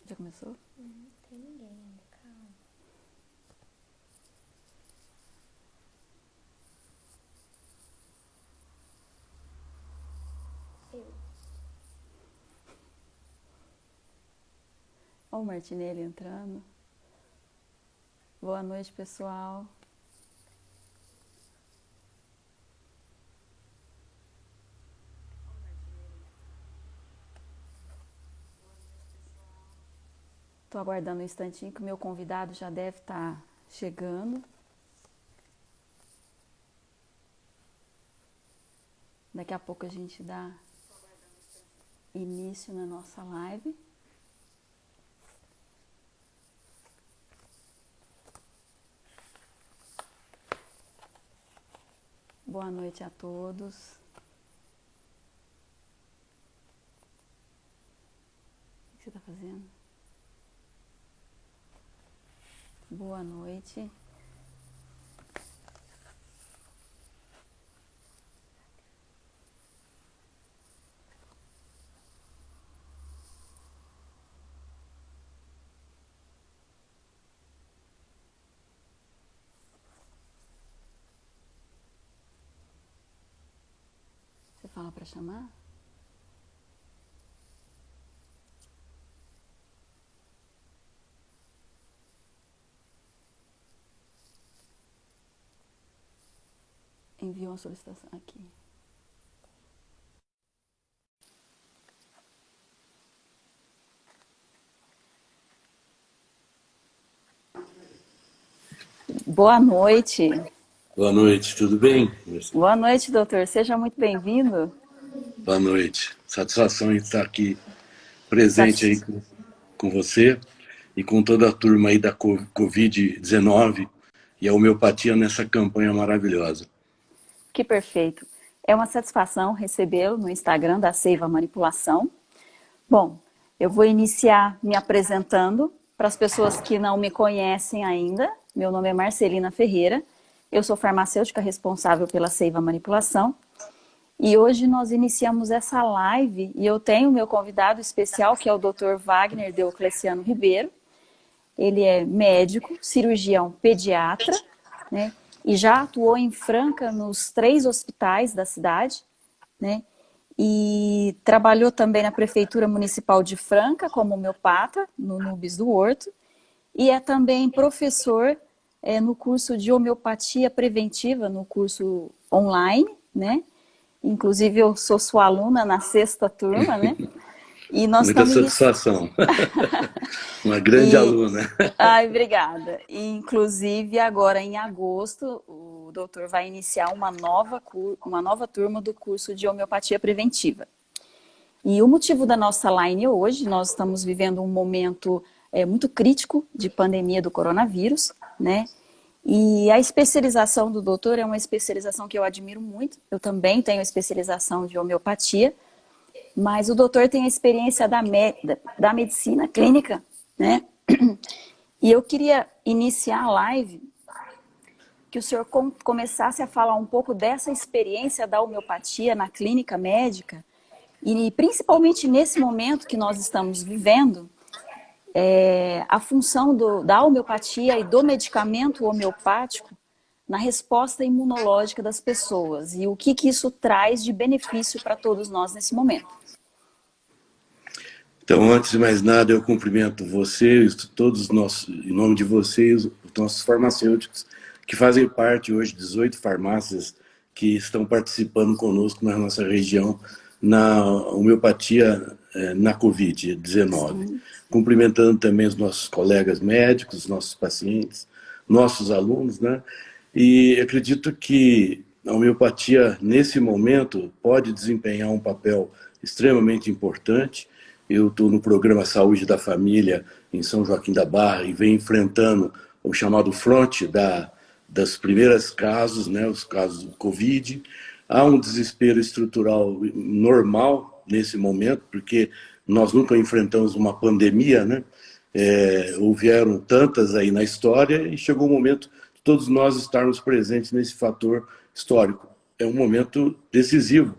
Já começou? Não tem ninguém ainda, calma. Eu. Ó o Martinelli entrando. Boa noite, pessoal. Estou aguardando um instantinho que o meu convidado já deve estar chegando. Daqui a pouco a gente dá início na nossa live. Boa noite a todos. O que você está fazendo? Boa noite. Você fala para chamar? Envia uma solicitação aqui. Boa noite. Boa noite, tudo bem? Boa noite, doutor. Seja muito bem-vindo. Boa noite. Satisfação em estar aqui presente aí com você e com toda a turma aí da Covid-19 e a homeopatia nessa campanha maravilhosa. Que perfeito. É uma satisfação recebê-lo no Instagram da Seiva Manipulação. Bom, eu vou iniciar me apresentando para as pessoas que não me conhecem ainda. Meu nome é Marcelina Ferreira, eu sou farmacêutica responsável pela Seiva Manipulação. E hoje nós iniciamos essa live e eu tenho meu convidado especial, que é o Dr. Wagner Deocleciano Ribeiro. Ele é médico, cirurgião pediatra, né? E já atuou em Franca nos 3 hospitais da cidade, né? E trabalhou também na Prefeitura Municipal de Franca como homeopata, no Nubis do Horto, e é também professor no curso de homeopatia preventiva, no curso online, né? Inclusive eu sou sua aluna na 6ª turma, né? E nós Muita estamos satisfação. Uma grande e aluna. ai, obrigada. E, inclusive, agora em agosto, o doutor vai iniciar uma nova turma do curso de homeopatia preventiva. E o motivo da nossa line hoje, nós estamos vivendo um momento muito crítico de pandemia do coronavírus, né? E a especialização do doutor é uma especialização que eu admiro muito. Eu também tenho especialização de homeopatia, mas o doutor tem a experiência da medicina clínica, né? E eu queria iniciar a live que o senhor começasse a falar um pouco dessa experiência da homeopatia na clínica médica e principalmente nesse momento que nós estamos vivendo, a função da homeopatia e do medicamento homeopático na resposta imunológica das pessoas e o que isso traz de benefício para todos nós nesse momento. Então, antes de mais nada, eu cumprimento você, todos os nossos, em nome de vocês, os nossos farmacêuticos, que fazem parte hoje de 18 farmácias que estão participando conosco na nossa região na homeopatia na Covid-19. Cumprimentando também os nossos colegas médicos, os nossos pacientes, nossos alunos, né? E acredito que a homeopatia, nesse momento, pode desempenhar um papel extremamente importante. Eu estou no programa Saúde da Família em São Joaquim da Barra e venho enfrentando o chamado fronte das primeiras casos, né, os casos do Covid. Há um desespero estrutural normal nesse momento, porque nós nunca enfrentamos uma pandemia, né? Houveram tantas aí na história e chegou o momento de todos nós estarmos presentes nesse fator histórico. É um momento decisivo.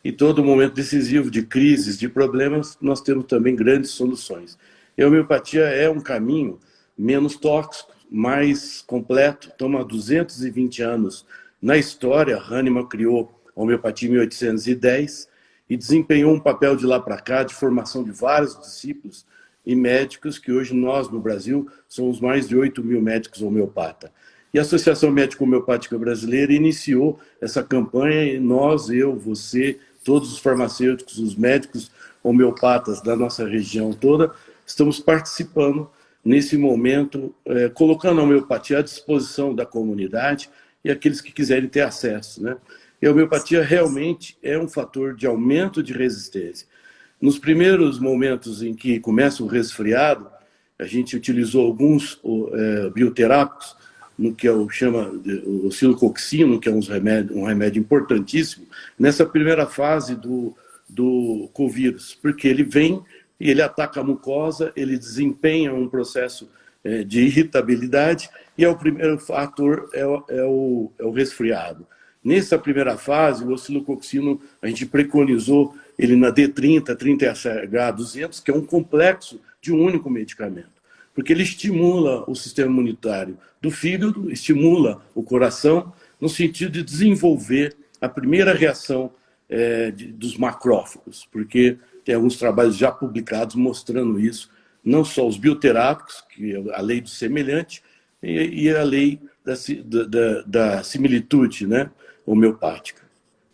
E todo momento decisivo de crises, de problemas, nós temos também grandes soluções. E a homeopatia é um caminho menos tóxico, mais completo. Estamos há 220 anos na história. Hahnemann criou a homeopatia em 1810 e desempenhou um papel de lá para cá de formação de vários discípulos e médicos, que hoje nós, no Brasil, somos mais de 8 mil médicos homeopatas. E a Associação Médico Homeopática Brasileira iniciou essa campanha e nós, eu, você, todos os farmacêuticos, os médicos homeopatas da nossa região toda, estamos participando nesse momento, colocando a homeopatia à disposição da comunidade e aqueles que quiserem ter acesso, né? E a homeopatia realmente é um fator de aumento de resistência. Nos primeiros momentos em que começa o resfriado, a gente utilizou alguns bioterápicos, no que chama o cilocoxino, que é um remédio importantíssimo, nessa primeira fase do covírus, porque ele vem e ele ataca a mucosa, ele desempenha um processo de irritabilidade, e o primeiro fator é o resfriado. Nessa primeira fase, o oscilocoxino, a gente preconizou ele na D30, 30H200, que é um complexo de um único medicamento, porque ele estimula o sistema imunitário do fígado, estimula o coração, no sentido de desenvolver a primeira reação dos macrófagos, porque tem alguns trabalhos já publicados mostrando isso, não só os bioterápicos, que é a lei do semelhante, e a lei da similitude, né, homeopática.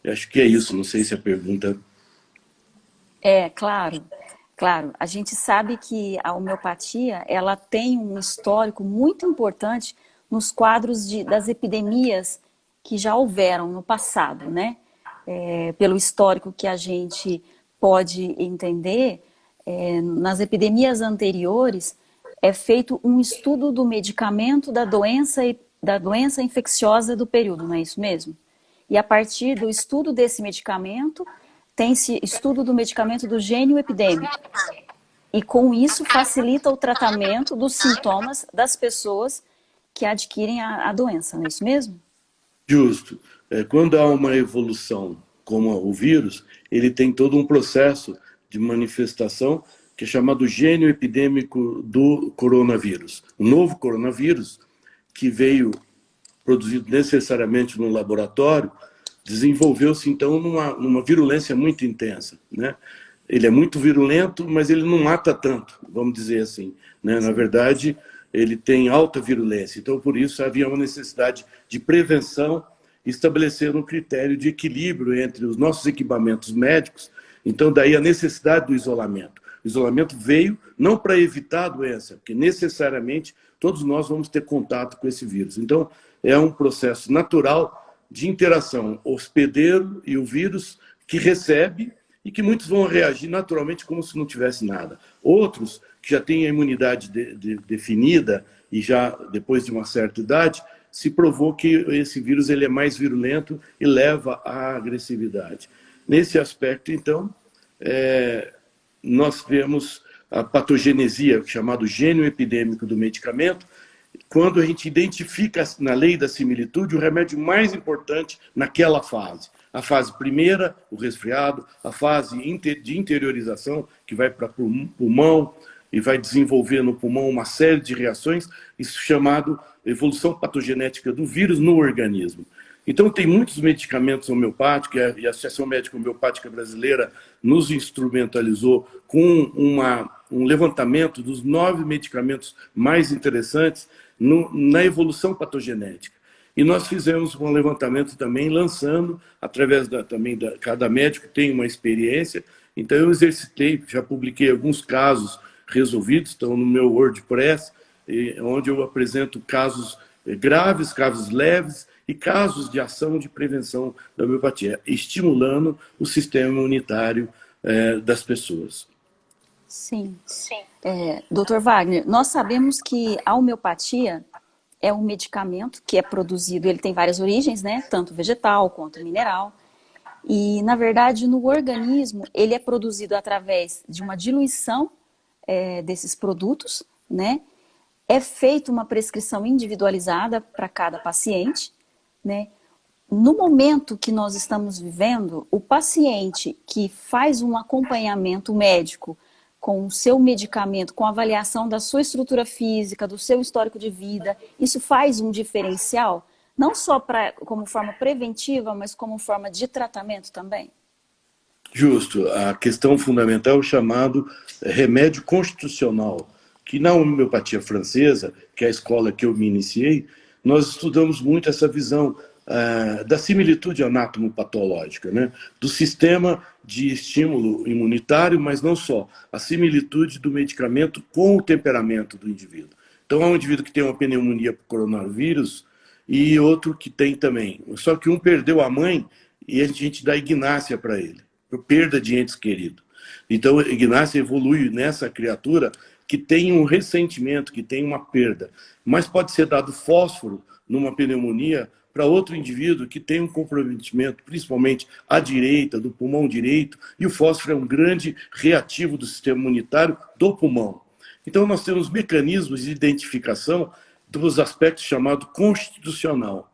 Eu acho que é isso, não sei se a pergunta... Claro, claro. A gente sabe que a homeopatia, ela tem um histórico muito importante nos quadros das epidemias que já houveram no passado, né? Pelo histórico que a gente pode entender, nas epidemias anteriores é feito um estudo do medicamento da doença infecciosa do período, não é isso mesmo? E a partir do estudo desse medicamento, tem-se estudo do medicamento do gênio epidêmico. E com isso facilita o tratamento dos sintomas das pessoas que adquirem a doença, não é isso mesmo? Justo. Quando há uma evolução como o vírus, ele tem todo um processo de manifestação que é chamado gênio epidêmico do coronavírus. O novo coronavírus, que veio produzido necessariamente no laboratório, desenvolveu-se então numa virulência muito intensa, né? Ele é muito virulento, mas ele não mata tanto, vamos dizer assim, né? Na verdade, ele tem alta virulência. Então, por isso, havia uma necessidade de prevenção, estabelecer um critério de equilíbrio entre os nossos equipamentos médicos. Então, daí a necessidade do isolamento. O isolamento veio não para evitar a doença, porque necessariamente todos nós vamos ter contato com esse vírus. Então, é um processo natural de interação hospedeiro e o vírus que recebe e que muitos vão reagir naturalmente como se não tivesse nada. Outros, que já têm a imunidade definida e já depois de uma certa idade, se provou que esse vírus ele é mais virulento e leva à agressividade. Nesse aspecto, então, nós vemos a patogenesia, chamado gênio epidêmico do medicamento, quando a gente identifica na lei da similitude o remédio mais importante naquela fase. A fase primeira, o resfriado, a fase de interiorização, que vai para o pulmão e vai desenvolver no pulmão uma série de reações, isso chamado evolução patogenética do vírus no organismo. Então, tem muitos medicamentos homeopáticos, e a Associação Médica Homeopática Brasileira nos instrumentalizou com um levantamento dos 9 medicamentos mais interessantes na evolução patogenética. E nós fizemos um levantamento também, lançando, através cada médico tem uma experiência, então eu exercitei, já publiquei alguns casos resolvidos, estão no meu WordPress, onde eu apresento casos graves, casos leves e casos de ação de prevenção da homeopatia, estimulando o sistema imunitário das pessoas. Sim. Dr. Wagner, nós sabemos que a homeopatia é um medicamento que é produzido, ele tem várias origens, né? Tanto vegetal quanto mineral. E, na verdade, no organismo, ele é produzido através de uma diluição desses produtos, né? É feita uma prescrição individualizada para cada paciente, né? No momento que nós estamos vivendo, o paciente que faz um acompanhamento médico com o seu medicamento, com a avaliação da sua estrutura física, do seu histórico de vida, isso faz um diferencial? Não só como forma preventiva, mas como forma de tratamento também? Justo. A questão fundamental é o chamado remédio constitucional, que na homeopatia francesa, que é a escola que eu me iniciei, nós estudamos muito essa visão da similitude anatomopatológica, né? Do sistema de estímulo imunitário, mas não só, a similitude do medicamento com o temperamento do indivíduo. Então, há um indivíduo que tem uma pneumonia por coronavírus e outro que tem também. Só que um perdeu a mãe e a gente dá ignácia para ele, por perda de entes queridos. Então, a ignácia evolui nessa criatura que tem um ressentimento, que tem uma perda. Mas pode ser dado fósforo numa pneumonia para outro indivíduo que tem um comprometimento, principalmente à direita, do pulmão direito, e o fósforo é um grande reativo do sistema imunitário do pulmão. Então, nós temos mecanismos de identificação dos aspectos chamados constitucional.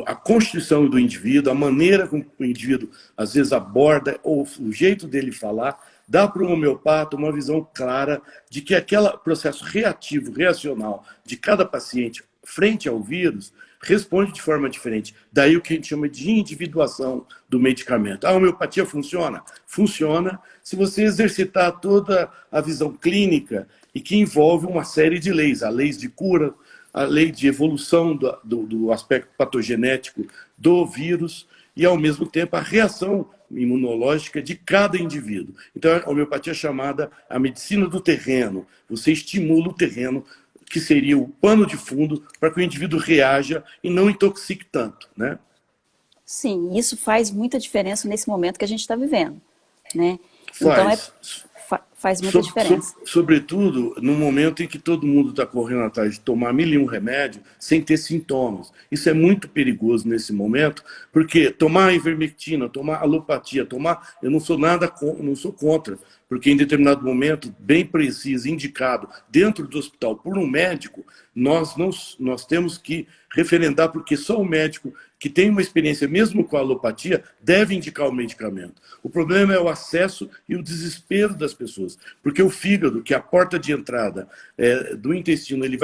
A constituição do indivíduo, a maneira como o indivíduo às vezes aborda, ou o jeito dele falar, dá para o homeopata uma visão clara de que aquele processo reativo, reacional de cada paciente frente ao vírus responde de forma diferente. Daí o que a gente chama de individuação do medicamento. A homeopatia funciona? Funciona se você exercitar toda a visão clínica e que envolve uma série de leis, a lei de cura, a lei de evolução do aspecto patogenético do vírus e, ao mesmo tempo, a reação imunológica de cada indivíduo. Então, a homeopatia é chamada a medicina do terreno. Você estimula o terreno, que seria o pano de fundo para que o indivíduo reaja e não intoxique tanto, né? Sim, isso faz muita diferença nesse momento que a gente está vivendo, né? Faz. Então, faz muita diferença. Sobretudo no momento em que todo mundo está correndo atrás de tomar 1001 remédio sem ter sintomas. Isso é muito perigoso nesse momento, porque tomar ivermectina, tomar alopatia, eu não sou não sou contra, porque em determinado momento, bem preciso, indicado, dentro do hospital por um médico, nós temos que referendar, porque só o médico que tem uma experiência, mesmo com a alopatia, deve indicar o medicamento. O problema é o acesso e o desespero das pessoas, porque o fígado, que é a porta de entrada do intestino, ele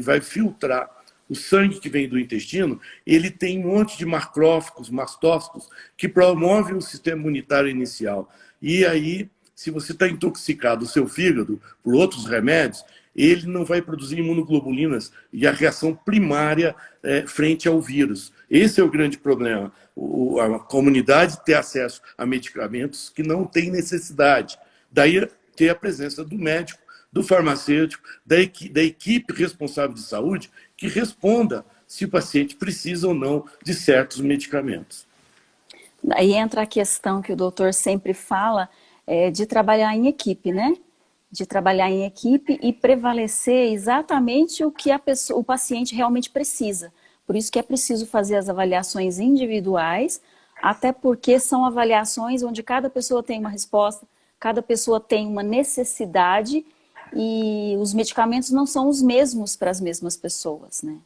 vai filtrar o sangue que vem do intestino, ele tem um monte de macrófagos, mastócitos, que promovem o sistema imunitário inicial. E aí, se você está intoxicado o seu fígado por outros remédios, ele não vai produzir imunoglobulinas e a reação primária frente ao vírus. Esse é o grande problema. A comunidade ter acesso a medicamentos que não tem necessidade. Daí ter a presença do médico, do farmacêutico, da equipe responsável de saúde, que responda se o paciente precisa ou não de certos medicamentos. Aí entra a questão que o doutor sempre fala, de trabalhar em equipe, né? De trabalhar em equipe e prevalecer exatamente o que o paciente realmente precisa. Por isso que é preciso fazer as avaliações individuais, até porque são avaliações onde cada pessoa tem uma resposta, cada pessoa tem uma necessidade e os medicamentos não são os mesmos para as mesmas pessoas, né?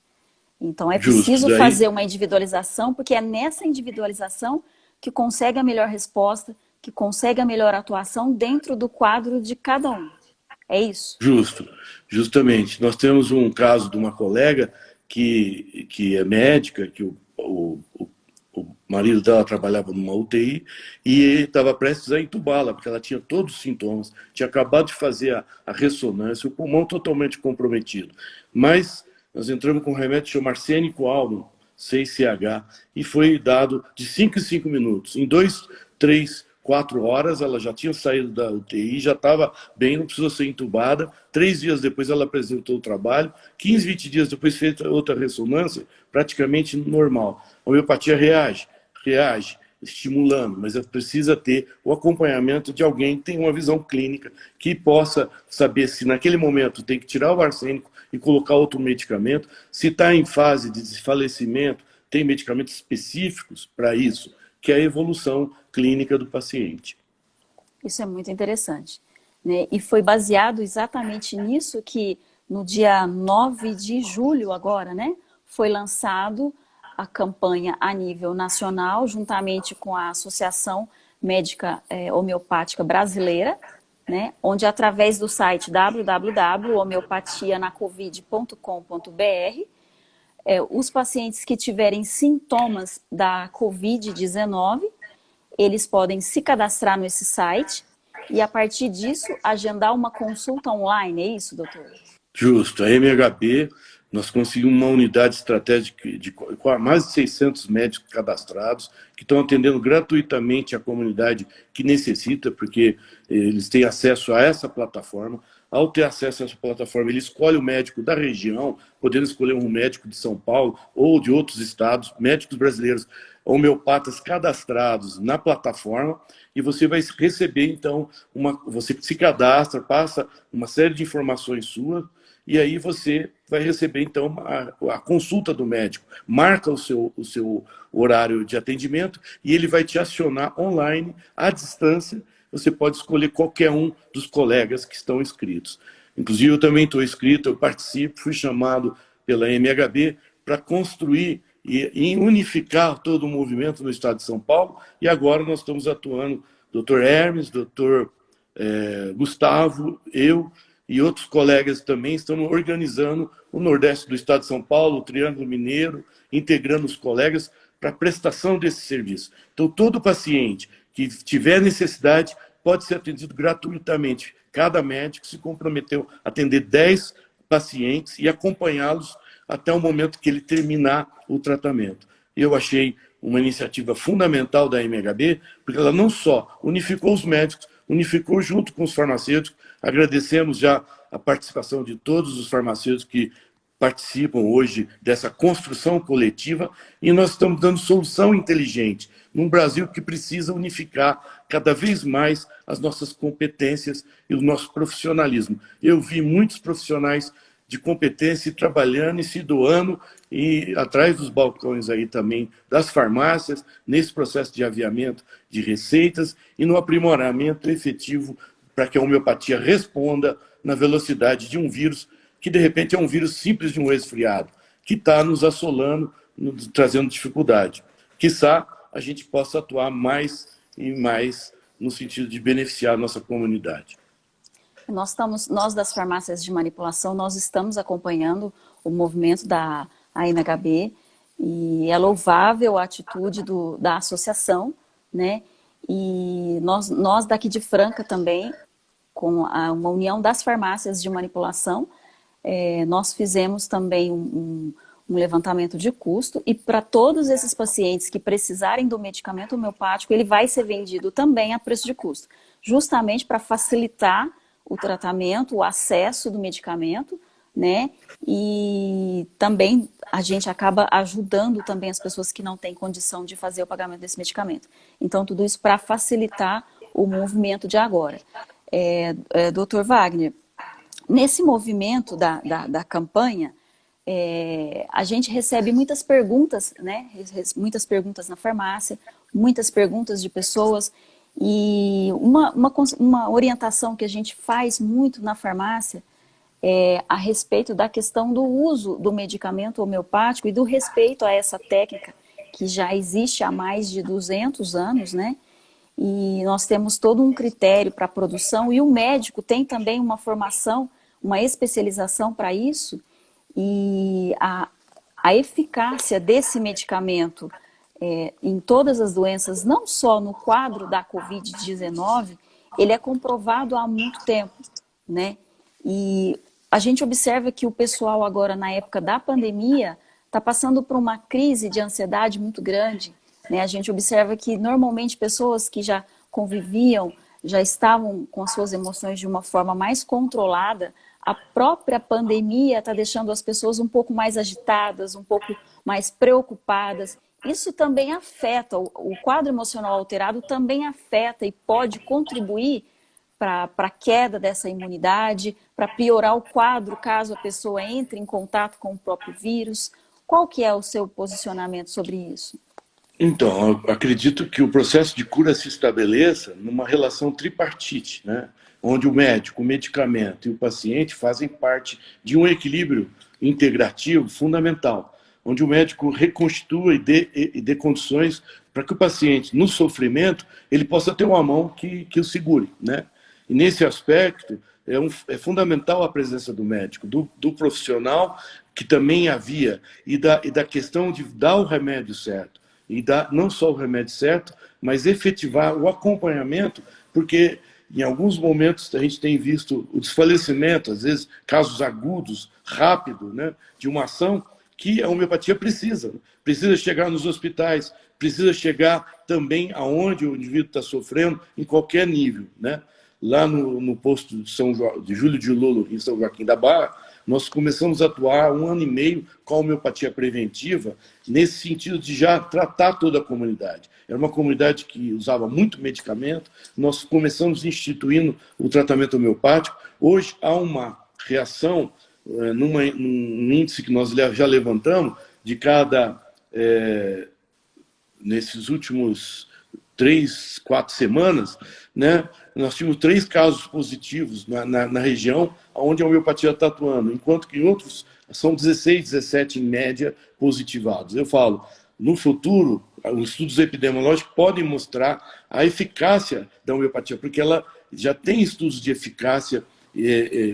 Então é preciso fazer uma individualização, porque é nessa individualização que consegue a melhor resposta, que consegue a melhor atuação dentro do quadro de cada um. É isso? Justamente. Nós temos um caso de uma colega que é médica, que o marido dela trabalhava numa UTI e estava prestes a entubá-la, porque ela tinha todos os sintomas, tinha acabado de fazer a ressonância, o pulmão totalmente comprometido. Mas nós entramos com um remédio chamado arsênico álbum, 6CH, e foi dado de 5 em 5 minutos. Em 2, 3, 4 horas, ela já tinha saído da UTI, já estava bem, não precisou ser entubada. 3 dias depois ela apresentou o trabalho, 15, 20 dias depois fez outra ressonância, praticamente normal. A homeopatia reage, estimulando, mas precisa ter o acompanhamento de alguém que tenha uma visão clínica, que possa saber se naquele momento tem que tirar o arsênico e colocar outro medicamento, se está em fase de desfalecimento, tem medicamentos específicos para isso, que é a evolução clínica do paciente. Isso é muito interessante, né? E foi baseado exatamente nisso que no dia 9 de julho agora, né, foi lançado a campanha a nível nacional, juntamente com a Associação Médica Homeopática Brasileira, né, onde através do site www.homeopatianacovid.com.br, os pacientes que tiverem sintomas da Covid-19, eles podem se cadastrar nesse site e, a partir disso, agendar uma consulta online. É isso, doutor? Justo. A MHB, nós conseguimos uma unidade estratégica com mais de 600 médicos cadastrados, que estão atendendo gratuitamente a comunidade que necessita, porque eles têm acesso a essa plataforma. Ao ter acesso a essa plataforma, ele escolhe o médico da região, podendo escolher um médico de São Paulo ou de outros estados, médicos brasileiros, homeopatas cadastrados na plataforma, e você vai receber, então, você se cadastra, passa uma série de informações suas, e aí você vai receber, então, a consulta do médico. Marca o seu horário de atendimento e ele vai te acionar online, à distância. Você pode escolher qualquer um dos colegas que estão inscritos. Inclusive, eu também estou inscrito, eu participo, fui chamado pela MHB para construir e unificar todo o movimento no estado de São Paulo, e agora nós estamos atuando, Dr. Hermes, Dr. Gustavo, eu e outros colegas também estamos organizando o Nordeste do estado de São Paulo, o Triângulo Mineiro, integrando os colegas para a prestação desse serviço. Então, todo paciente que tiver necessidade pode ser atendido gratuitamente. Cada médico se comprometeu a atender 10 pacientes e acompanhá-los até o momento que ele terminar o tratamento. Eu achei uma iniciativa fundamental da MHB, porque ela não só unificou os médicos, unificou junto com os farmacêuticos. Agradecemos já a participação de todos os farmacêuticos que participam hoje dessa construção coletiva, e nós estamos dando solução inteligente num Brasil que precisa unificar cada vez mais as nossas competências e o nosso profissionalismo. Eu vi muitos profissionais de competência trabalhando e se doando e atrás dos balcões aí também das farmácias, nesse processo de aviamento de receitas e no aprimoramento efetivo para que a homeopatia responda na velocidade de um vírus que, de repente, é um vírus simples de um resfriado, que está nos assolando, trazendo dificuldade. Quiçá a gente possa atuar mais e mais no sentido de beneficiar a nossa comunidade. Nós das farmácias de manipulação, nós estamos acompanhando o movimento da MHB, e é louvável a atitude da associação, né? E nós daqui de Franca também, com uma união das farmácias de manipulação, nós fizemos também um levantamento de custo, e para todos esses pacientes que precisarem do medicamento homeopático, ele vai ser vendido também a preço de custo, justamente para facilitar o tratamento, o acesso do medicamento, né? E também a gente acaba ajudando também as pessoas que não têm condição de fazer o pagamento desse medicamento. Então, tudo isso para facilitar o movimento de agora. Dr. Wagner, nesse movimento da campanha, a gente recebe muitas perguntas, né? Muitas perguntas na farmácia, muitas perguntas de pessoas. E uma orientação que a gente faz muito na farmácia é a respeito da questão do uso do medicamento homeopático e do respeito a essa técnica que já existe há mais de 200 anos, né? E nós temos todo um critério para a produção, e o médico tem também uma formação, uma especialização para isso, e a eficácia desse medicamento em todas as doenças, não só no quadro da Covid-19, ele é comprovado há muito tempo, né? E a gente observa que o pessoal agora, na época da pandemia, está passando por uma crise de ansiedade muito grande, né? A gente observa que, normalmente, pessoas que já conviviam, já estavam com as suas emoções de uma forma mais controlada, a própria pandemia está deixando as pessoas um pouco mais agitadas, um pouco mais preocupadas. Isso também afeta, o quadro emocional alterado também afeta e pode contribuir para a queda dessa imunidade, para piorar o quadro caso a pessoa entre em contato com o próprio vírus. Qual que é o seu posicionamento sobre isso? Então, eu acredito que o processo de cura se estabeleça numa relação tripartite, né? Onde o médico, o medicamento e o paciente fazem parte de um equilíbrio integrativo fundamental, onde o médico reconstitua e dê condições para que o paciente, no sofrimento, ele possa ter uma mão que o segure, né? E nesse aspecto, é fundamental a presença do médico, do profissional que também havia, e da questão de dar o remédio certo. E dar não só o remédio certo, mas efetivar o acompanhamento, porque em alguns momentos a gente tem visto o desfalecimento, às vezes casos agudos, rápido, né, de uma ação que a homeopatia precisa. Precisa chegar nos hospitais, precisa chegar também aonde o indivíduo está sofrendo, em qualquer nível, né? Lá no posto de Júlio de Lolo, em São Joaquim da Barra, nós começamos a atuar 1 ano e meio com a homeopatia preventiva, nesse sentido de já tratar toda a comunidade. Era uma comunidade que usava muito medicamento, nós começamos instituindo o tratamento homeopático. Hoje há uma reação, num índice que nós já levantamos, de cada, nesses últimos 3, 4 semanas, né, nós tínhamos 3 casos positivos na região onde a homeopatia está atuando, enquanto que em outros são 16, 17 em média positivados. Eu falo, no futuro, os estudos epidemiológicos podem mostrar a eficácia da homeopatia, porque ela já tem estudos de eficácia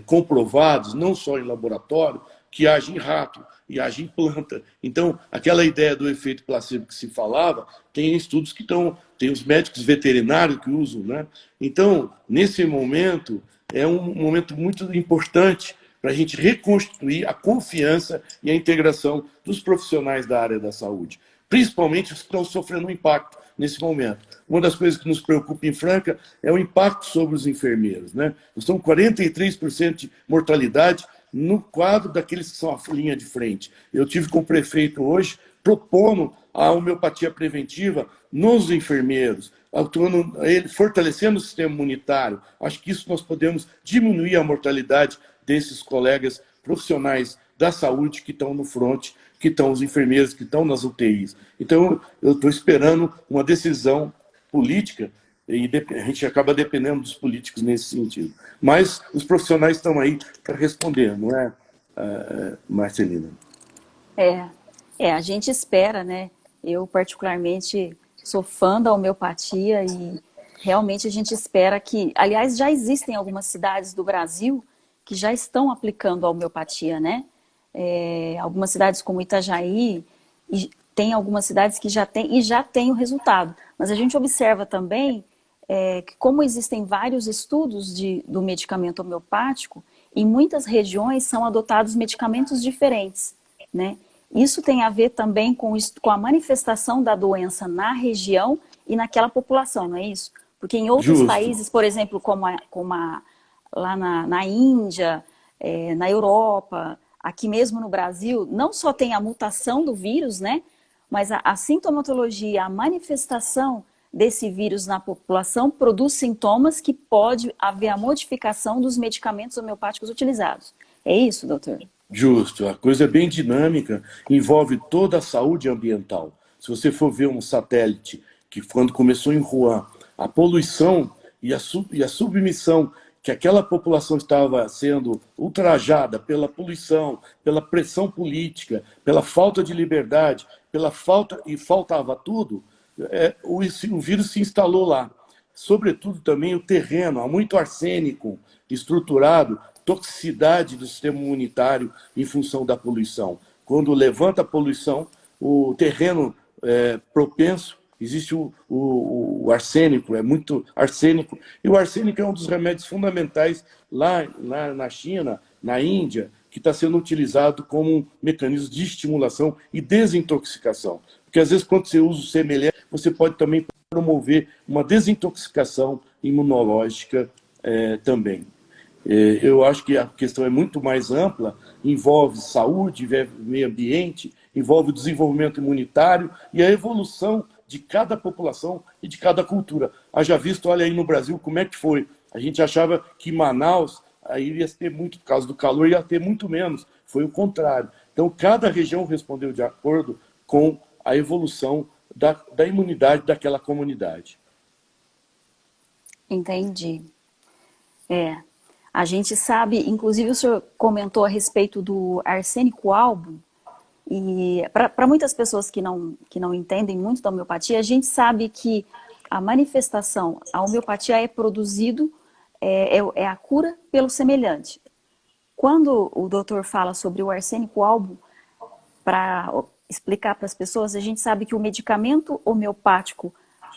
comprovados, não só em laboratório, que age em rato e age em planta. Então, aquela ideia do efeito placebo que se falava, tem estudos que tem os médicos veterinários que usam, né? Então, nesse momento, é um momento muito importante para a gente reconstruir a confiança e a integração dos profissionais da área da saúde, principalmente os que estão sofrendo um impacto nesse momento. Uma das coisas que nos preocupa em Franca é o impacto sobre os enfermeiros, né? Nós estamos com 43% de mortalidade no quadro daqueles que são a linha de frente. Eu tive com o prefeito hoje propondo a homeopatia preventiva nos enfermeiros, atuando, fortalecendo o sistema imunitário. Acho que isso nós podemos diminuir a mortalidade desses colegas profissionais da saúde que estão no fronte, que estão os enfermeiros, que estão nas UTIs. Então, eu estou esperando uma decisão política e a gente acaba dependendo dos políticos nesse sentido. Mas os profissionais estão aí para responder, não é, Marcelina? A gente espera, né? Eu, particularmente, sou fã da homeopatia e realmente a gente espera que... Aliás, já existem algumas cidades do Brasil que já estão aplicando a homeopatia, né? Algumas cidades como Itajaí, e tem algumas cidades que já têm o resultado. Mas a gente observa também que como existem vários estudos do medicamento homeopático, em muitas regiões são adotados medicamentos diferentes, né? Isso tem a ver também com a manifestação da doença na região e naquela população, não é isso? Porque em outros países, por exemplo, como lá na Índia, na Europa, aqui mesmo no Brasil, não só tem a mutação do vírus, né? Mas a sintomatologia, a manifestação desse vírus na população produz sintomas que pode haver a modificação dos medicamentos homeopáticos utilizados. É isso, doutor? Justo. A coisa é bem dinâmica, envolve toda a saúde ambiental. Se você for ver um satélite, que quando começou em Wuhan, a poluição e a submissão que aquela população estava sendo ultrajada pela poluição, pela pressão política, pela falta de liberdade, e faltava tudo, o vírus se instalou lá. Sobretudo também o terreno, há muito arsênico estruturado, toxicidade do sistema imunitário em função da poluição. Quando levanta a poluição, o terreno propenso, existe o arsênico, é muito arsênico, e o arsênico é um dos remédios fundamentais lá na China, na Índia, que está sendo utilizado como um mecanismo de estimulação e desintoxicação. Porque às vezes quando você usa o semelhante, você pode também promover uma desintoxicação imunológica também. Eu acho que a questão é muito mais ampla, envolve saúde, meio ambiente, envolve o desenvolvimento imunitário e a evolução de cada população e de cada cultura. Haja visto, olha aí no Brasil, como é que foi. A gente achava que Manaus aí ia ter muito, por causa do calor, ia ter muito menos. Foi o contrário. Então, cada região respondeu de acordo com a evolução da imunidade daquela comunidade. Entendi. A gente sabe, inclusive o senhor comentou a respeito do arsênico albo, e para muitas pessoas que não entendem muito da homeopatia, a gente sabe que a manifestação, a homeopatia é produzido é a cura pelo semelhante. Quando o doutor fala sobre o arsênico albo, para explicar para as pessoas, a gente sabe que o medicamento homeopático,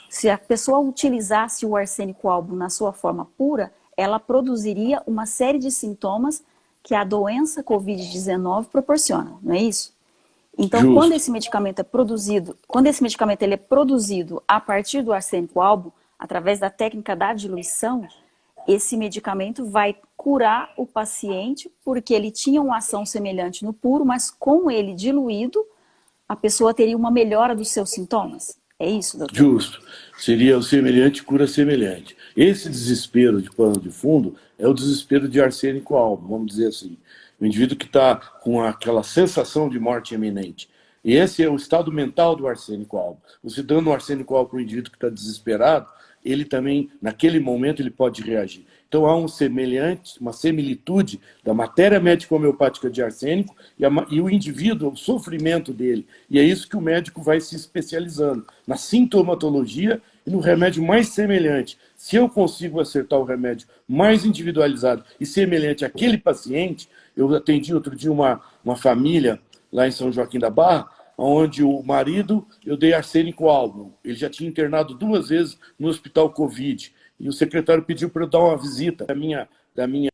se a pessoa utilizasse o arsênico albo na sua forma pura, ela produziria uma série de sintomas que a doença Covid-19 proporciona, não é isso? Então, Justo. quando esse medicamento ele é produzido a partir do arsênico albo, através da técnica da diluição, esse medicamento vai curar o paciente, porque ele tinha uma ação semelhante no puro, mas com ele diluído, a pessoa teria uma melhora dos seus sintomas. É isso, doutor? Justo. Seria o semelhante cura semelhante. Esse desespero de pano de fundo é o desespero de arsênico albo, vamos dizer assim. O indivíduo que está com aquela sensação de morte iminente. E esse é o estado mental do arsênico albo. Você dando o arsênico albo para o indivíduo que está desesperado, ele também, naquele momento, ele pode reagir. Então há uma similitude da matéria médica homeopática de arsênico e o indivíduo, o sofrimento dele. E é isso que o médico vai se especializando, na sintomatologia e no remédio mais semelhante. Se eu consigo acertar o remédio mais individualizado e semelhante àquele paciente, eu atendi outro dia uma família lá em São Joaquim da Barra, onde o marido, eu dei arsênico albo. Ele já tinha internado 2 vezes no hospital Covid. E o secretário pediu para eu dar uma visita da minha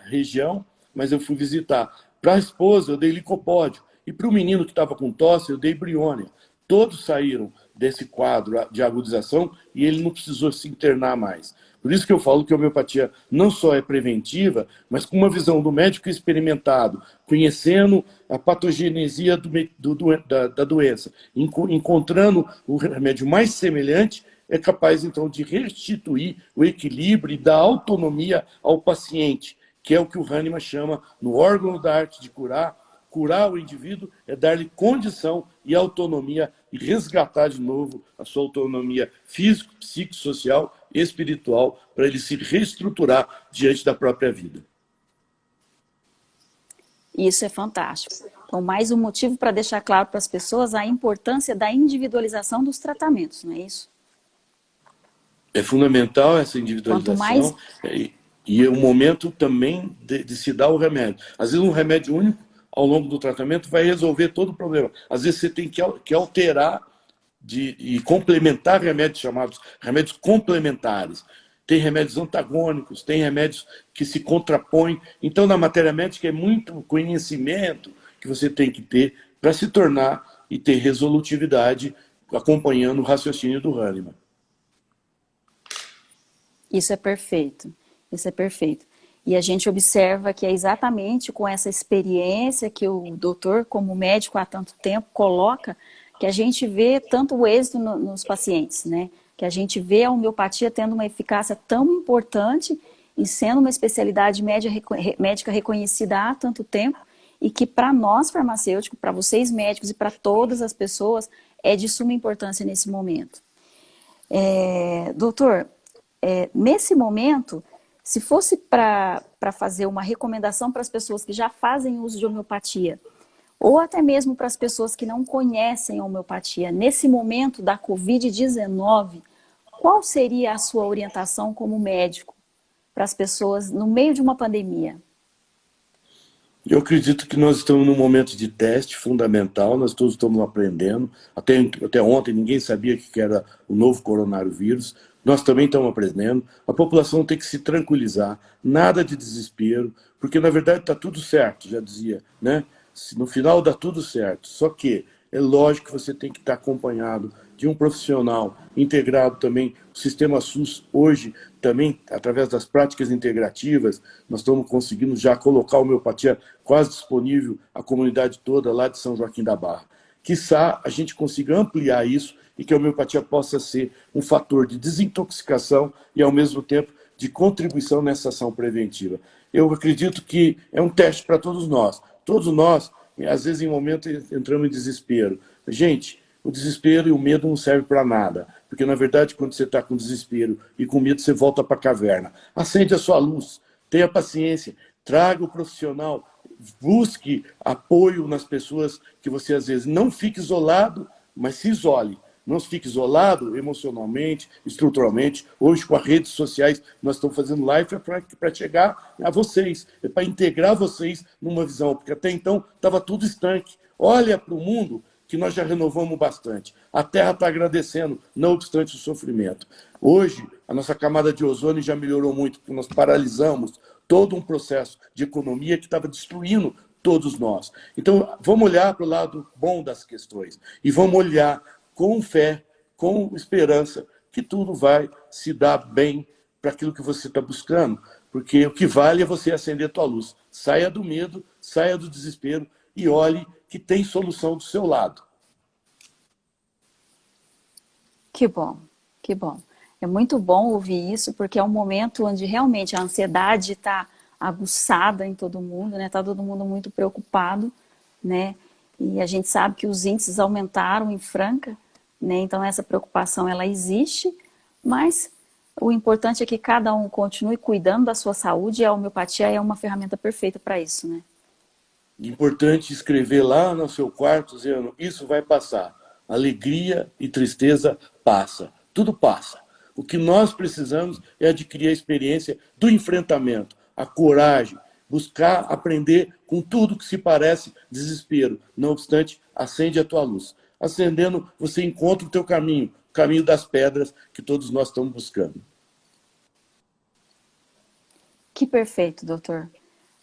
região, mas eu fui visitar. Para a esposa, eu dei licopódio. E para o menino que estava com tosse, eu dei briônia. Todos saíram desse quadro de agudização e ele não precisou se internar mais. Por isso que eu falo que a homeopatia não só é preventiva, mas com uma visão do médico experimentado, conhecendo a patogenesia da doença, encontrando o remédio mais semelhante, é capaz, então, de restituir o equilíbrio e dar autonomia ao paciente, que é o que o Hahnemann chama, no órgão da arte de curar o indivíduo é dar-lhe condição e autonomia e resgatar de novo a sua autonomia físico, psicossocial e espiritual para ele se reestruturar diante da própria vida. Isso é fantástico. Então, mais um motivo para deixar claro para as pessoas a importância da individualização dos tratamentos, não é isso? É fundamental essa individualização Quanto mais... e é o momento também de se dar o remédio. Às vezes um remédio único ao longo do tratamento vai resolver todo o problema. Às vezes você tem que alterar e complementar remédios chamados remédios complementares. Tem remédios antagônicos, tem remédios que se contrapõem. Então, na matéria médica, é muito conhecimento que você tem que ter para se tornar e ter resolutividade acompanhando o raciocínio do Hahnemann. Isso é perfeito. Isso é perfeito. E a gente observa que é exatamente com essa experiência que o doutor, como médico há tanto tempo, coloca, que a gente vê tanto o êxito nos pacientes, né? Que a gente vê a homeopatia tendo uma eficácia tão importante e sendo uma especialidade médica reconhecida há tanto tempo e que para nós farmacêuticos, para vocês médicos e para todas as pessoas, é de suma importância nesse momento. Doutor, nesse momento, se fosse para fazer uma recomendação para as pessoas que já fazem uso de homeopatia, ou até mesmo para as pessoas que não conhecem a homeopatia, nesse momento da Covid-19, qual seria a sua orientação como médico para as pessoas no meio de uma pandemia? Eu acredito que nós estamos num momento de teste fundamental, nós todos estamos aprendendo. Até ontem ninguém sabia o que era o novo coronavírus. Nós também estamos aprendendo. A população tem que se tranquilizar, nada de desespero, porque na verdade está tudo certo, já dizia, né? No final dá tudo certo. Só que é lógico que você tem que estar acompanhado de um profissional integrado também. O sistema SUS hoje também, através das práticas integrativas, nós estamos conseguindo já colocar a homeopatia quase disponível à comunidade toda lá de São Joaquim da Barra. Quiçá a gente consiga ampliar isso e que a homeopatia possa ser um fator de desintoxicação e, ao mesmo tempo, de contribuição nessa ação preventiva. Eu acredito que é um teste para todos nós. Todos nós, às vezes, em momentos, entramos em desespero. Gente, o desespero e o medo não servem para nada. Porque, na verdade, quando você está com desespero e com medo, você volta para a caverna. Acende a sua luz, tenha paciência, traga o profissional, busque apoio nas pessoas que você, às vezes, não fique isolado, mas se isole. não fique isolado emocionalmente, estruturalmente. Hoje, com as redes sociais, nós estamos fazendo live para chegar a vocês, para integrar vocês numa visão, porque até então estava tudo estanque. Olha para o mundo que nós já renovamos bastante. A Terra está agradecendo, não obstante o sofrimento. Hoje, a nossa camada de ozônio já melhorou muito, porque nós paralisamos todo um processo de economia que estava destruindo todos nós. Então, vamos olhar para o lado bom das questões e vamos olhar com fé, com esperança, que tudo vai se dar bem para aquilo que você está buscando, porque o que vale é você acender a tua luz. Saia do medo, saia do desespero e olhe que tem solução do seu lado. Que bom, que bom. É muito bom ouvir isso, porque é um momento onde realmente a ansiedade está aguçada em todo mundo, né? Está todo mundo muito preocupado, né? E a gente sabe que os índices aumentaram em Franca, né? Então essa preocupação ela existe, mas o importante é que cada um continue cuidando da sua saúde e a homeopatia é uma ferramenta perfeita para isso, né? Importante escrever lá no seu quarto, dizendo, isso vai passar. Alegria e tristeza passa. Tudo passa. O que nós precisamos é adquirir a experiência do enfrentamento, a coragem, buscar aprender com tudo que se parece desespero. Não obstante, acende a tua luz. Acendendo, você encontra o teu caminho, o caminho das pedras que todos nós estamos buscando. Que perfeito, doutor.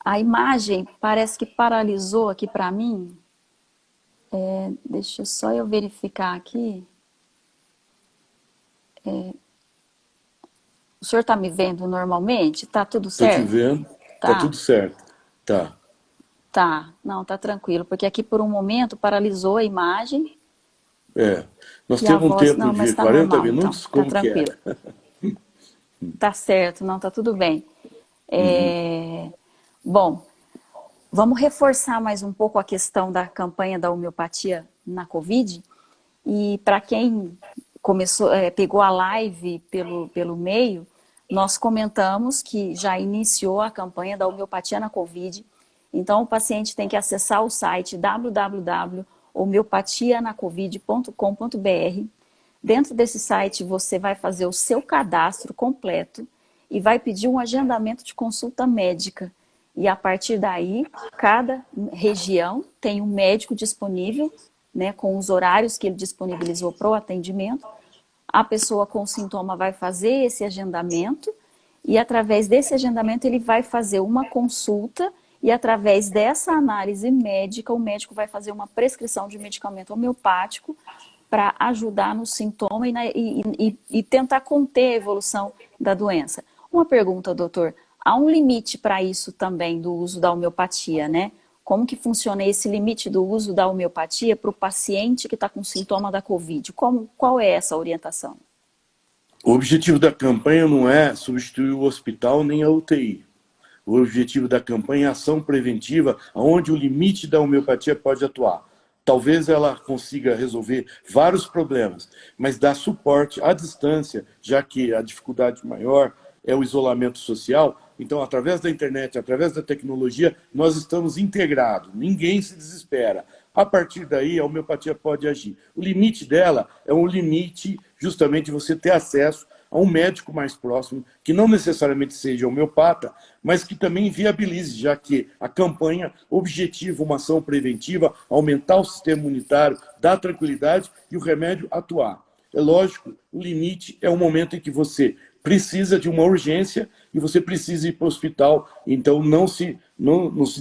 A imagem parece que paralisou aqui para mim. Deixa só eu verificar aqui. O senhor está me vendo normalmente? Tá tudo Estou certo? te vendo. Tá tudo certo. Tá. Tá. Não, tá tranquilo. Porque aqui por um momento paralisou a imagem. Nós e temos a um voz... tempo Não, de mas tá 40 normal, minutos, então. como Tá que tranquilo. é? Tá certo. Não, tá tudo bem. Bom, vamos reforçar mais um pouco a questão da campanha da homeopatia na Covid. E para quem pegou a live pelo meio, nós comentamos que já iniciou a campanha da homeopatia na Covid. Então, o paciente tem que acessar o site www.homeopatianacovid.com.br. Dentro desse site, você vai fazer o seu cadastro completo e vai pedir um agendamento de consulta médica. E a partir daí, cada região tem um médico disponível, né, com os horários que ele disponibilizou para o atendimento. A pessoa com sintoma vai fazer esse agendamento e através desse agendamento ele vai fazer uma consulta e através dessa análise médica o médico vai fazer uma prescrição de medicamento homeopático para ajudar no sintoma e tentar conter a evolução da doença. Uma pergunta, doutor, há um limite para isso também do uso da homeopatia, né? Como que funciona esse limite do uso da homeopatia para o paciente que está com sintoma da Covid? Qual é essa orientação? O objetivo da campanha não é substituir o hospital nem a UTI. O objetivo da campanha é ação preventiva, onde o limite da homeopatia pode atuar. Talvez ela consiga resolver vários problemas, mas dá suporte à distância, já que a dificuldade maior é o isolamento social. Então, através da internet, através da tecnologia, nós estamos integrados. Ninguém se desespera. A partir daí, a homeopatia pode agir. O limite dela é um limite justamente de você ter acesso a um médico mais próximo, que não necessariamente seja homeopata, mas que também viabilize, já que a campanha objetiva uma ação preventiva, aumentar o sistema imunitário, dar tranquilidade e o remédio atuar. É lógico, o limite é o momento em que você precisa de uma urgência e você precisa ir para o hospital, então não se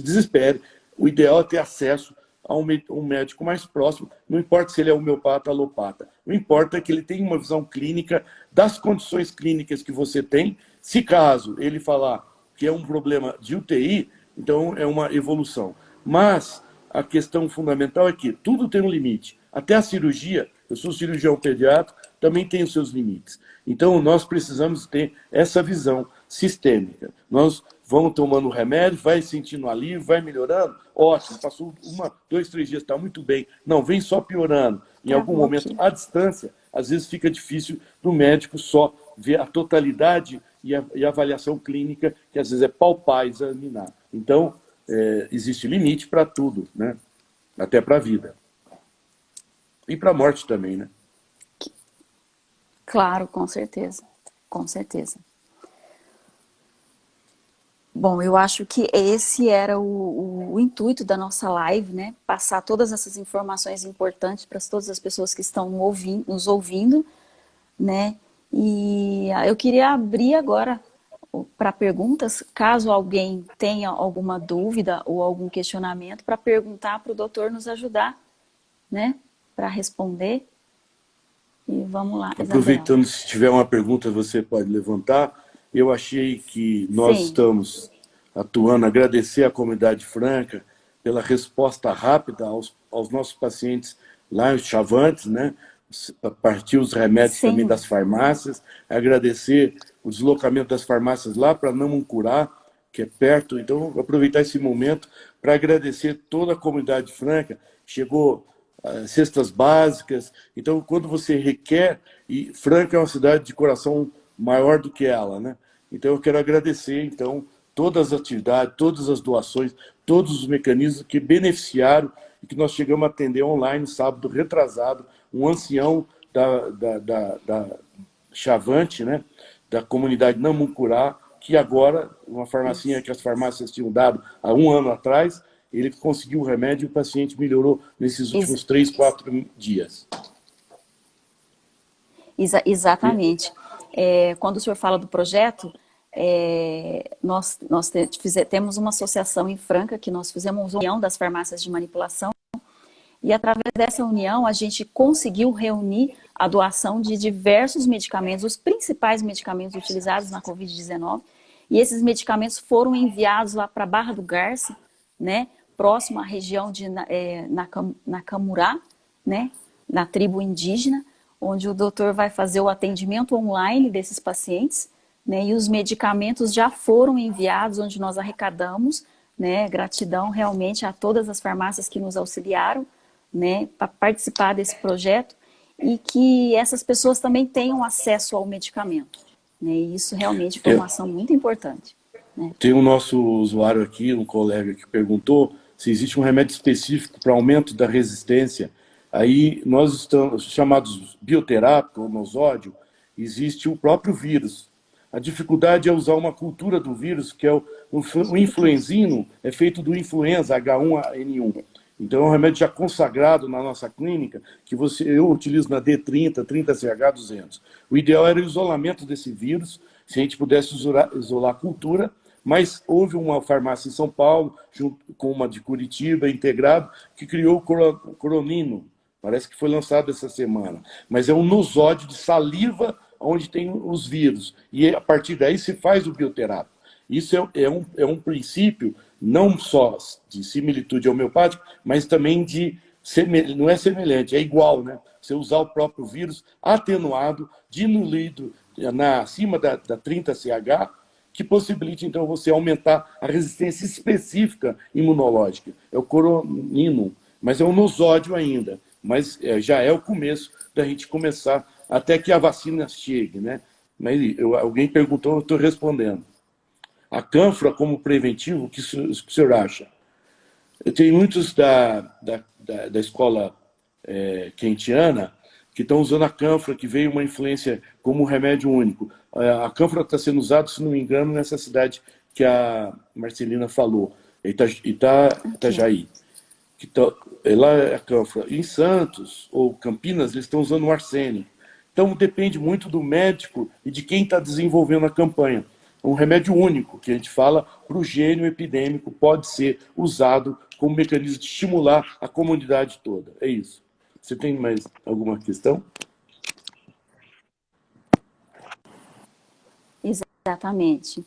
desespere. O ideal é ter acesso a um médico mais próximo, não importa se ele é homeopata ou alopata, o importa é que ele tenha uma visão clínica das condições clínicas que você tem. Se caso ele falar que é um problema de UTI, então é uma evolução. Mas a questão fundamental é que tudo tem um limite. Até a cirurgia, eu sou cirurgião pediatra, também tem os seus limites. Então, nós precisamos ter essa visão sistêmica. Nós vamos tomando remédio, vai sentindo alívio, vai melhorando. Ótimo, passou 1, 2, 3 dias, está muito bem. Não, vem só piorando. Em algum momento, à distância, às vezes fica difícil do médico só ver a totalidade e a avaliação clínica, que às vezes é palpar, examinar. Então, existe limite para tudo, né? Até para a vida. E para a morte também, né? Claro, com certeza. Com certeza. Bom, eu acho que esse era o intuito da nossa live, né? Passar todas essas informações importantes para todas as pessoas que estão nos ouvindo, né? E eu queria abrir agora para perguntas, caso alguém tenha alguma dúvida ou algum questionamento, para perguntar para o doutor nos ajudar, né? Para responder. E vamos lá, Isabela. Aproveitando, se tiver uma pergunta, você pode levantar. Eu achei que nós Sim, estamos atuando, agradecer à comunidade franca pela resposta rápida aos nossos pacientes lá em Chavantes, né? Partiu os remédios também sim, das farmácias, agradecer o deslocamento das farmácias lá para Namuncurá, que é perto. Então, vou aproveitar esse momento para agradecer toda a comunidade franca. Chegou cestas básicas. Então, quando você requer, e Franca é uma cidade de coração maior do que ela, né? Então, eu quero agradecer, então, todas as atividades, todas as doações, todos os mecanismos que beneficiaram e que nós chegamos a atender online sábado retrasado, um ancião da Chavante, né? Da comunidade Namuncurá, que agora, uma farmacinha isso. que as farmácias tinham dado há um ano atrás, ele conseguiu o remédio e o paciente melhorou nesses Ex- últimos 3, 4 dias. exatamente. Quando o senhor fala do projeto, temos uma associação em Franca que nós fizemos uma união das farmácias de manipulação e através dessa união a gente conseguiu reunir a doação de diversos medicamentos, os principais medicamentos utilizados na Covid-19, e esses medicamentos foram enviados lá para Barra do Garça, né, próximo à região de Nacamurá, né, na tribo indígena, onde o doutor vai fazer o atendimento online desses pacientes, né, e os medicamentos já foram enviados, onde nós arrecadamos, né, gratidão realmente a todas as farmácias que nos auxiliaram, né, para participar desse projeto e que essas pessoas também tenham acesso ao medicamento. Né, e isso realmente foi uma ação muito importante. Né? Tem o nosso usuário aqui, um colega que perguntou se existe um remédio específico para aumento da resistência. Aí nós estamos chamados bioterápico ou nosódio, existe o próprio vírus. A dificuldade é usar uma cultura do vírus, que é o influenzino, é feito do influenza H1N1. Então é um remédio já consagrado na nossa clínica, que eu utilizo na D30, 30CH200. O ideal era o isolamento desse vírus, se a gente pudesse isolar a cultura, mas houve uma farmácia em São Paulo, junto com uma de Curitiba, integrado, que criou o Coronino. Parece que foi lançado essa semana. Mas é um nosódio de saliva onde tem os vírus. E a partir daí se faz o bioterápico. Isso é um princípio não só de similitude homeopática, mas também de não é semelhante, é igual, né? Você usar o próprio vírus atenuado, diluído acima da 30CH, que possibilite, então, você aumentar a resistência específica imunológica. É o coronino, mas é um nosódio ainda. Mas já é o começo da gente começar, até que a vacina chegue, né? Mas alguém perguntou, eu estou respondendo. A cânfora como preventivo, o que o senhor acha? Eu tenho muitos da escola kentiana que estão usando a cânfora, que veio uma influência como remédio único. A cânfora está sendo usada, se não me engano, nessa cidade que a Marcelina falou, Itajaí. Lá é a cânfora. Em Santos ou Campinas, eles estão usando o arsênico. Então, depende muito do médico e de quem está desenvolvendo a campanha. Um remédio único, que a gente fala, para o gênio epidêmico, pode ser usado como mecanismo de estimular a comunidade toda. É isso. Você tem mais alguma questão? Exatamente.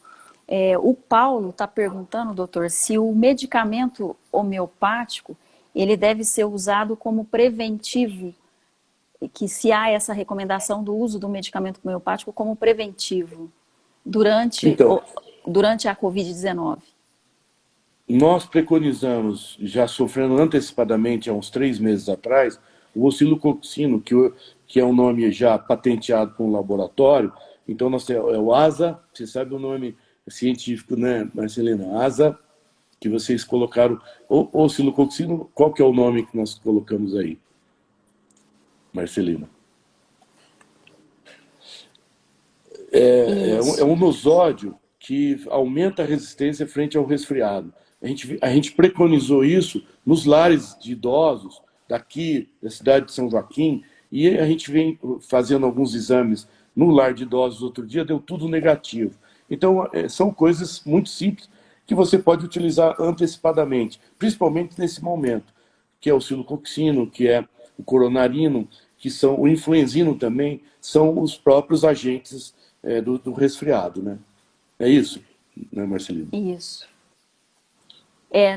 O Paulo está perguntando, doutor, se o medicamento homeopático ele deve ser usado como preventivo, que se há essa recomendação do uso do medicamento homeopático como preventivo durante, Então, durante a Covid-19. nós preconizamos, já sofrendo antecipadamente há uns 3 meses atrás, o oscilococcino, que é um nome já patenteado por um laboratório. Então, nós temos o ASA, você sabe o nome científico, né, Marcelina? ASA, que vocês colocaram, o oscilococcino, qual que é o nome que nós colocamos aí, Marcelina? Isso. É um nosódio que aumenta a resistência frente ao resfriado. A gente preconizou isso nos lares de idosos daqui da cidade de São Joaquim, e a gente vem fazendo alguns exames no lar de idosos outro dia, deu tudo negativo. Então, são coisas muito simples que você pode utilizar antecipadamente, principalmente nesse momento, que é o cilococcino, que é o coronarino, que são o influenzino também, são os próprios agentes do resfriado, né? É isso, né, Marcelino? Isso.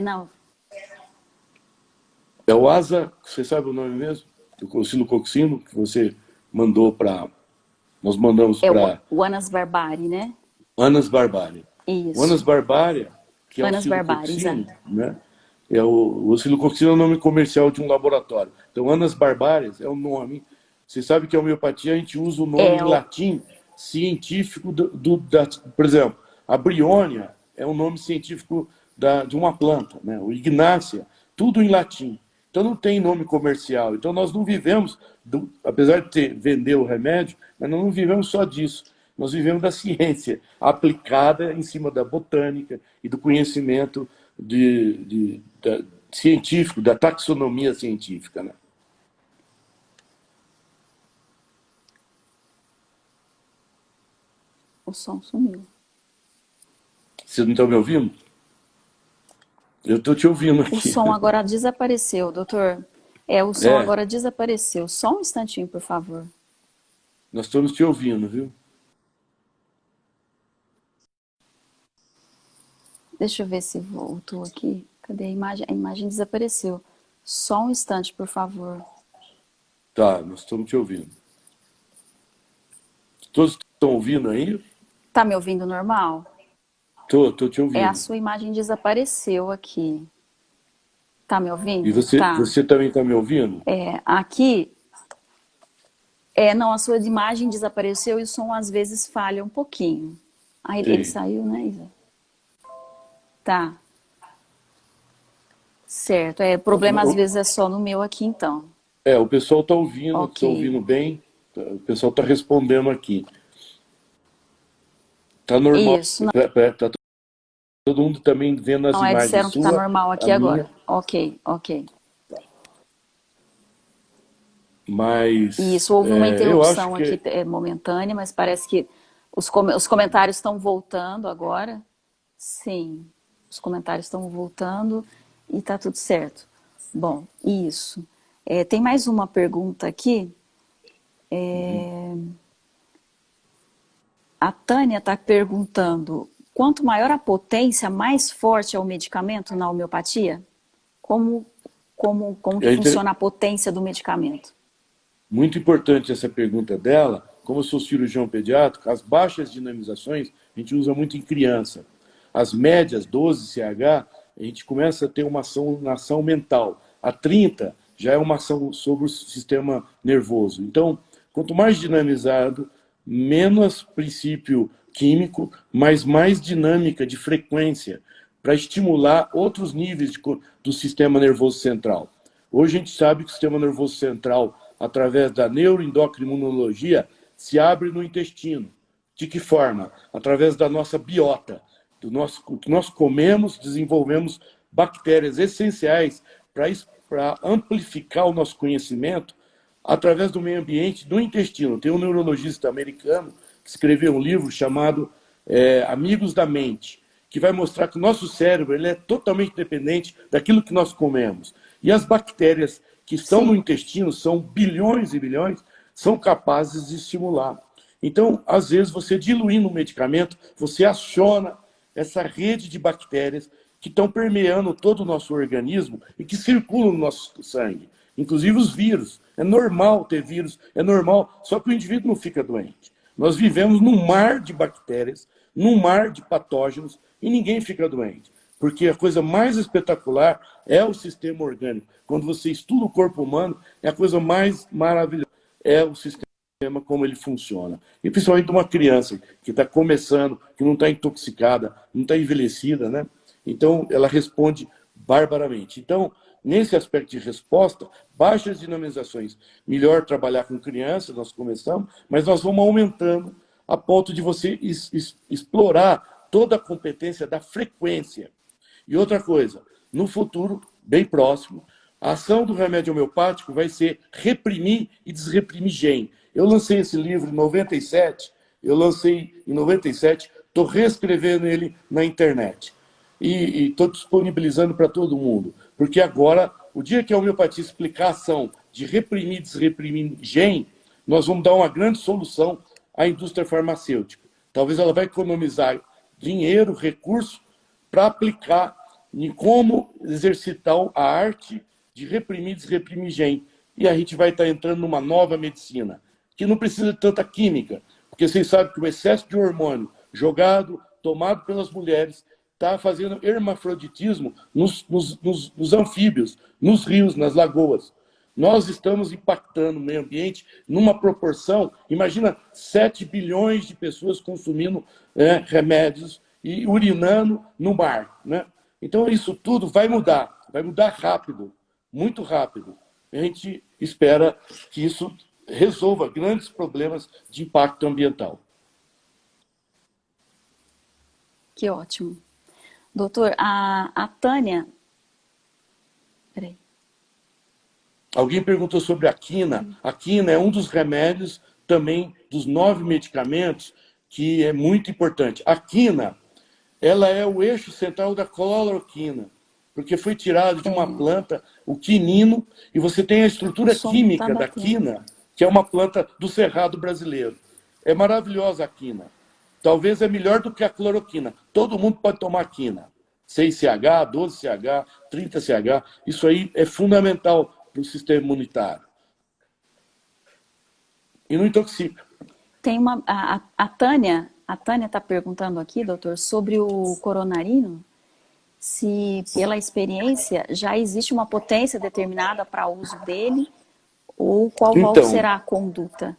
Não. É o asa, você sabe o nome mesmo? O cilococcino, que você mandou para... Nós mandamos para... O Anas barbari, né? Anas barbari. Isso. O Anas barbari, que é Anas o barbari, cilococcino, exato. né? O cilococcino é o nome comercial de um laboratório. Então, Anas barbares é o nome. Você sabe que a homeopatia a gente usa o nome em latim científico por exemplo, a briônia é um nome científico de uma planta, né? O ignácia, tudo em latim. Então não tem nome comercial. Então nós não vivemos, apesar de vender o remédio, mas nós não vivemos só disso. Nós vivemos da ciência aplicada em cima da botânica e do conhecimento científico, da taxonomia científica, né? O som sumiu. Vocês não estão me ouvindo? Eu estou te ouvindo aqui. O som agora desapareceu, doutor. O som agora desapareceu. Só um instantinho, por favor. Nós estamos te ouvindo, viu? Deixa eu ver se voltou aqui. Cadê a imagem? A imagem desapareceu. Só um instante, por favor. Tá, nós estamos te ouvindo. Todos estão ouvindo aí? Tá me ouvindo normal? Tô te ouvindo. A sua imagem desapareceu aqui. Tá me ouvindo? E você também está me ouvindo? Aqui... não, a sua imagem desapareceu e o som às vezes falha um pouquinho. Aí ele saiu, né, Isa? Tá. Certo. O problema às vezes é só no meu aqui, então. O pessoal está ouvindo, Ok. está ouvindo bem. O pessoal está respondendo aqui. Tá normal. Isso. Tá todo mundo também vendo as imagens disseram que tá normal aqui agora. Ok. Mas... Isso, houve uma interrupção eu acho que... aqui momentânea, mas parece que os comentários estão voltando agora. Sim, os comentários estão voltando e tá tudo certo. Bom, isso. Tem mais uma pergunta aqui. A Tânia está perguntando, quanto maior a potência, mais forte é o medicamento na homeopatia? Como que funciona a potência do medicamento? Muito importante essa pergunta dela. Como eu sou cirurgião pediátrico, as baixas dinamizações a gente usa muito em criança. As médias, 12 CH, a gente começa a ter uma ação mental. A 30 já é uma ação sobre o sistema nervoso. Então, quanto mais dinamizado, menos princípio químico, mas mais dinâmica de frequência, para estimular outros níveis do sistema nervoso central. Hoje a gente sabe que o sistema nervoso central, através da neuroendocrinologia, se abre no intestino. De que forma? Através da nossa biota. O que nós comemos, desenvolvemos bactérias essenciais para amplificar o nosso conhecimento através do meio ambiente, do intestino. Tem um neurologista americano que escreveu um livro chamado Amigos da Mente, que vai mostrar que o nosso cérebro ele é totalmente dependente daquilo que nós comemos. E as bactérias que estão no intestino, são bilhões e bilhões, são capazes de estimular. Então, às vezes, você diluindo o medicamento, você aciona essa rede de bactérias que estão permeando todo o nosso organismo e que circulam no nosso sangue. Inclusive os vírus. É normal ter vírus, é normal, só que o indivíduo não fica doente. Nós vivemos num mar de bactérias, num mar de patógenos, e ninguém fica doente. Porque a coisa mais espetacular é o sistema orgânico. Quando você estuda o corpo humano, é a coisa mais maravilhosa. É o sistema, como ele funciona. E principalmente uma criança que está começando, que não está intoxicada, não está envelhecida, né? Então, ela responde barbaramente. Então, nesse aspecto de resposta, baixas dinamizações. Melhor trabalhar com crianças, nós começamos, mas nós vamos aumentando a ponto de você explorar toda a competência da frequência. E outra coisa, no futuro, bem próximo, a ação do remédio homeopático vai ser reprimir e desreprimir gene. Eu lancei esse livro em 97, estou reescrevendo ele na internet. E estou disponibilizando para todo mundo. Porque agora, o dia que a homeopatia explicar a ação de reprimir e desreprimir gene, nós vamos dar uma grande solução à indústria farmacêutica. Talvez ela vai economizar dinheiro, recurso, para aplicar em como exercitar a arte de reprimir e desreprimir gene. E a gente vai estar entrando numa nova medicina, que não precisa de tanta química, porque vocês sabem que o excesso de hormônio tomado pelas mulheres, está fazendo hermafroditismo nos anfíbios, nos rios, nas lagoas. Nós estamos impactando o meio ambiente numa proporção, imagina 7 bilhões de pessoas consumindo remédios e urinando no mar. Né? Então isso tudo vai mudar rápido, muito rápido. A gente espera que isso resolva grandes problemas de impacto ambiental. Que ótimo. Doutor, a Tânia... Peraí. Alguém perguntou sobre a quina. A quina é um dos remédios também dos 9 medicamentos que é muito importante. A quina, ela é o eixo central da cloroquina, porque foi tirado de uma planta, o quinino, e você tem a estrutura química da quina, que é uma planta do cerrado brasileiro. É maravilhosa a quina. Talvez é melhor do que a cloroquina. Todo mundo pode tomar quina. 6CH, 12CH, 30CH. Isso aí é fundamental para o sistema imunitário. E não intoxica. Tem a Tânia está perguntando aqui, doutor, sobre o coronarino, se pela experiência já existe uma potência determinada para o uso dele, ou qual será a conduta?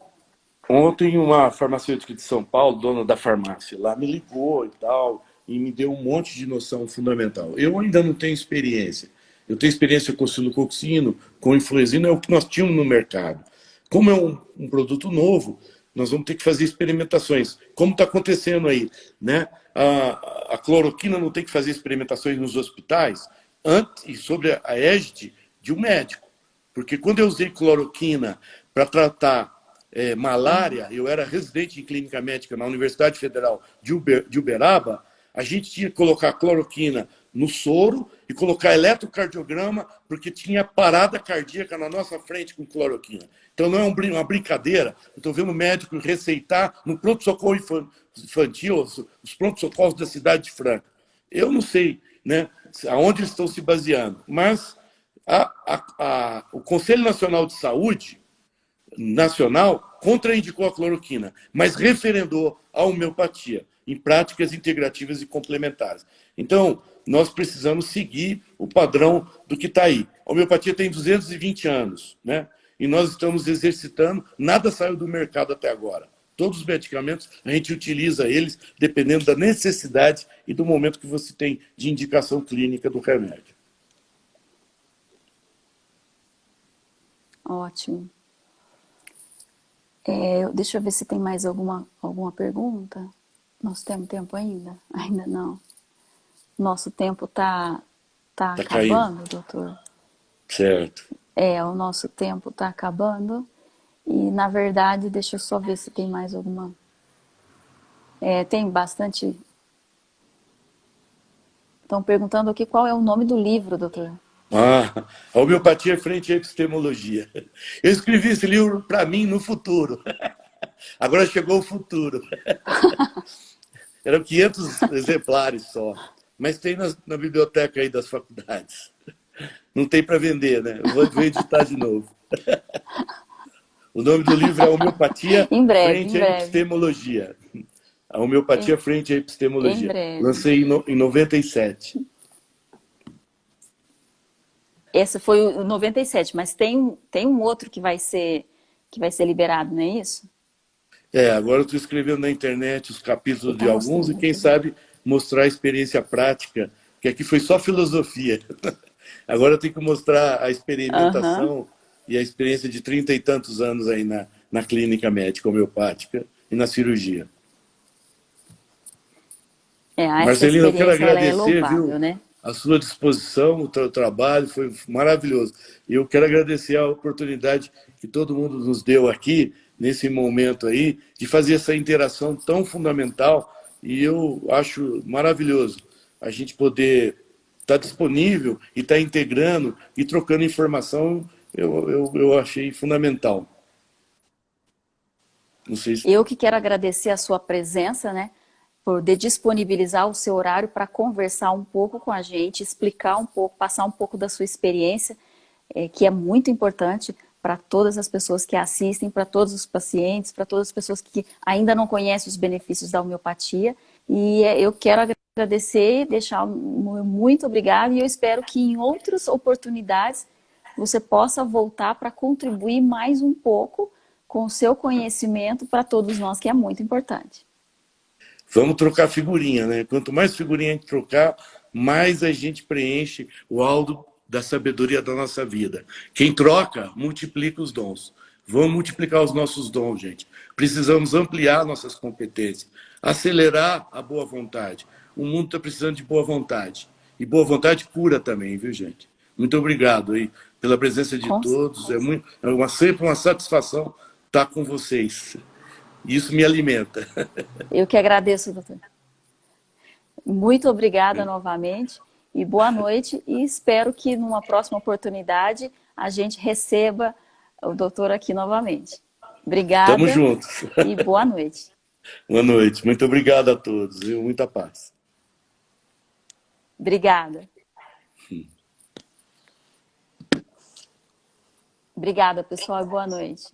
Ontem uma farmacêutica de São Paulo, dona da farmácia lá, me ligou e tal, e me deu um monte de noção fundamental. Eu ainda não tenho experiência. Eu tenho experiência com silococcino, com influenzina, é o que nós tínhamos no mercado. Como é um produto novo, nós vamos ter que fazer experimentações, como está acontecendo aí. Né? A cloroquina não tem que fazer experimentações nos hospitais antes e sobre a égide de um médico. Porque quando eu usei cloroquina para tratar malária, eu era residente em clínica médica na Universidade Federal de Uberaba, a gente tinha que colocar cloroquina no soro e colocar eletrocardiograma, porque tinha parada cardíaca na nossa frente com cloroquina. Então não é uma brincadeira. Eu estou vendo médico receitar no pronto-socorro infantil, os pronto-socorros da cidade de Franca. Eu não sei, né, aonde eles estão se baseando, mas o Conselho Nacional de Saúde Nacional contraindicou a cloroquina, mas referendou a homeopatia em práticas integrativas e complementares. Então, nós precisamos seguir o padrão do que está aí. A homeopatia tem 220 anos, né? E nós estamos exercitando, nada saiu do mercado até agora. Todos os medicamentos, a gente utiliza eles dependendo da necessidade e do momento que você tem de indicação clínica do remédio. Ótimo. Deixa eu ver se tem mais alguma pergunta. Nós temos tempo ainda? Ainda não. Nosso tempo está acabando, caindo. Doutor? Certo. O nosso tempo está acabando. E, na verdade, deixa eu só ver se tem mais alguma... tem bastante... Estão perguntando aqui qual é o nome do livro, doutor. A homeopatia frente à epistemologia. Eu escrevi esse livro para mim no futuro. Agora chegou o futuro. Eram 500 exemplares só. Mas tem na biblioteca aí das faculdades. Não tem para vender, né? Eu vou editar de novo. O nome do livro é Homeopatia frente à epistemologia. A homeopatia frente à epistemologia. Lancei em 97. Esse foi o 97, mas tem um outro que vai ser liberado, não é isso? Agora eu estou escrevendo na internet os capítulos de alguns e quem sabe mostrar a experiência prática, que aqui foi só filosofia. Agora eu tenho que mostrar a experimentação e a experiência de 30 e tantos anos aí na clínica médica homeopática e na cirurgia. Essa Marcelino, eu quero experiência ela é agradecer, louvável, viu, né? a sua disposição, o teu trabalho, foi maravilhoso. E eu quero agradecer a oportunidade que todo mundo nos deu aqui, nesse momento aí, de fazer essa interação tão fundamental, e eu acho maravilhoso a gente poder estar disponível e estar integrando e trocando informação, eu achei fundamental. Não sei se... Eu que quero agradecer a sua presença, né? Poder disponibilizar o seu horário para conversar um pouco com a gente, explicar um pouco, passar um pouco da sua experiência, que é muito importante para todas as pessoas que assistem, para todos os pacientes, para todas as pessoas que ainda não conhecem os benefícios da homeopatia. E eu quero agradecer, deixar muito obrigado, e eu espero que em outras oportunidades você possa voltar para contribuir mais um pouco com o seu conhecimento para todos nós, que é muito importante. Vamos trocar figurinha, né? Quanto mais figurinha a gente trocar, mais a gente preenche o álbum da sabedoria da nossa vida. Quem troca, multiplica os dons. Vamos multiplicar os nossos dons, gente. Precisamos ampliar nossas competências, acelerar a boa vontade. O mundo está precisando de boa vontade. E boa vontade cura também, viu, gente? Muito obrigado aí pela presença de todos. Sempre uma satisfação estar com vocês. Isso me alimenta. Eu que agradeço, doutor. Muito obrigada novamente e boa noite. E espero que numa próxima oportunidade a gente receba o doutor aqui novamente. Obrigada. Tamo juntos. E boa noite. Boa noite. Muito obrigado a todos. Viu? Muita paz. Obrigada. Obrigada, pessoal, e boa noite.